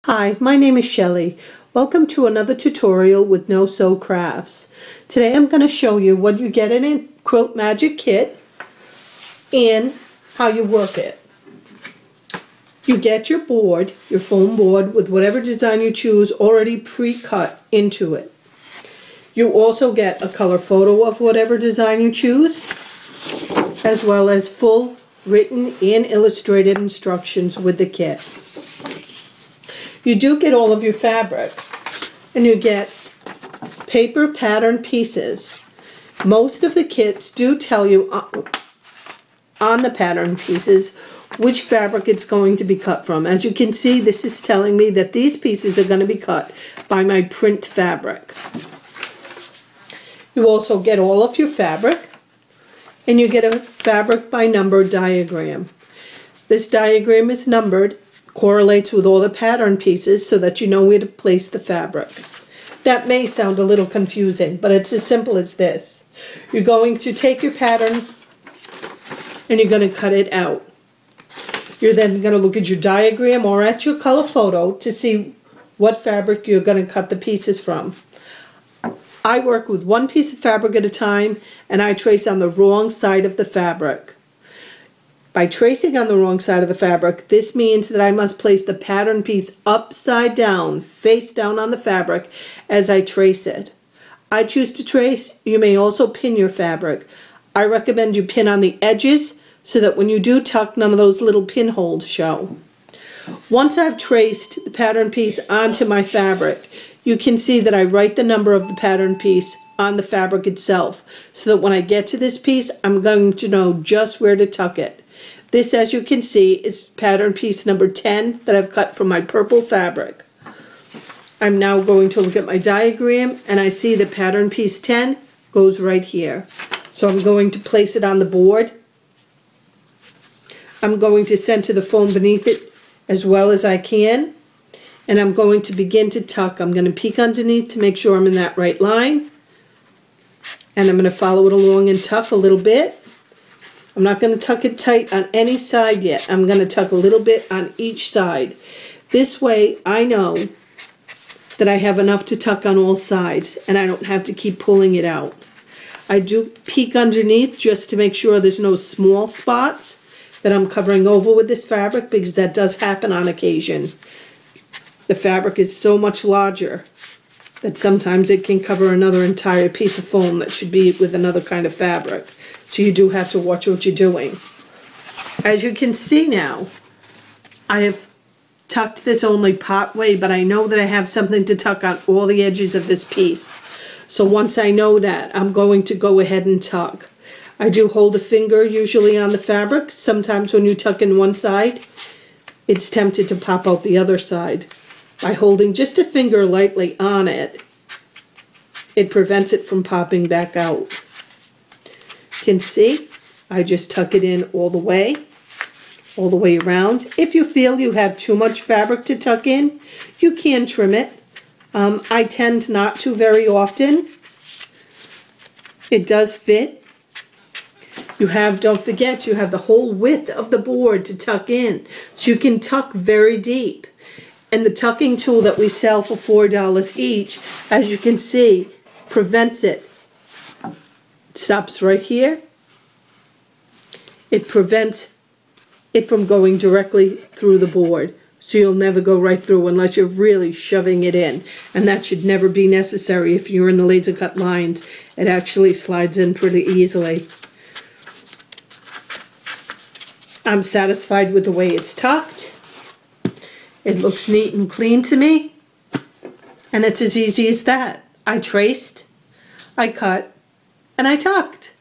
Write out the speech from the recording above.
Hi, my name is Shelley. Welcome to another tutorial with No Sew Crafts. Today I'm going to show you what you get in a Quilt Magic kit and how you work it. You get your board, your foam board, with whatever design you choose already pre-cut into it. You also get a color photo of whatever design you choose, as well as full written and illustrated instructions with the kit. You do get all of your fabric, and you get paper pattern pieces. Most of the kits do tell you on the pattern pieces which fabric it's going to be cut from. As you can see, this is telling me that these pieces are going to be cut by my print fabric. You also get all of your fabric, and you get a fabric by number diagram. This diagram is numbered, correlates with all the pattern pieces so that you know where to place the fabric. That may sound a little confusing, but it's as simple as this. You're going to take your pattern and you're going to cut it out. You're then going to look at your diagram or at your color photo to see what fabric you're going to cut the pieces from. I work with one piece of fabric at a time, and I trace on the wrong side of the fabric. By tracing on the wrong side of the fabric, this means that I must place the pattern piece upside down, face down on the fabric as I trace it. I choose to trace. You may also pin your fabric. I recommend you pin on the edges so that when you do tuck, none of those little pinholes show. Once I've traced the pattern piece onto my fabric, you can see that I write the number of the pattern piece on the fabric itself, so that when I get to this piece, I'm going to know just where to tuck it. This, as you can see, is pattern piece number 10 that I've cut from my purple fabric. I'm now going to look at my diagram, and I see that pattern piece 10 goes right here. So I'm going to place it on the board. I'm going to center the foam beneath it as well as I can, and I'm going to begin to tuck. I'm going to peek underneath to make sure I'm in that right line, and I'm going to follow it along and tuck a little bit. I'm not going to tuck it tight on any side yet. I'm going to tuck a little bit on each side. This way I know that I have enough to tuck on all sides and I don't have to keep pulling it out. I do peek underneath just to make sure there's no small spots that I'm covering over with this fabric, because that does happen on occasion. The fabric is so much larger that sometimes it can cover another entire piece of foam that should be with another kind of fabric. So you do have to watch what you're doing. As you can see now, I have tucked this only part way, but I know that I have something to tuck on all the edges of this piece. So once I know that, I'm going to go ahead and tuck. I do hold a finger usually on the fabric. Sometimes when you tuck in one side, it's tempted to pop out the other side. By holding just a finger lightly on it, it prevents it from popping back out. You can see I just tuck it in all the way around. If you feel you have too much fabric to tuck in, you can trim it. I tend not to very often. It does fit. Don't forget, you have the whole width of the board to tuck in, so you can tuck very deep. And the tucking tool that we sell for $4 each, as you can see, prevents it. It stops right here. It prevents it from going directly through the board. So you'll never go right through unless you're really shoving it in. And that should never be necessary if you're in the laser cut lines. It actually slides in pretty easily. I'm satisfied with the way it's tucked. It looks neat and clean to me. And it's as easy as that. I traced, I cut, and I tucked.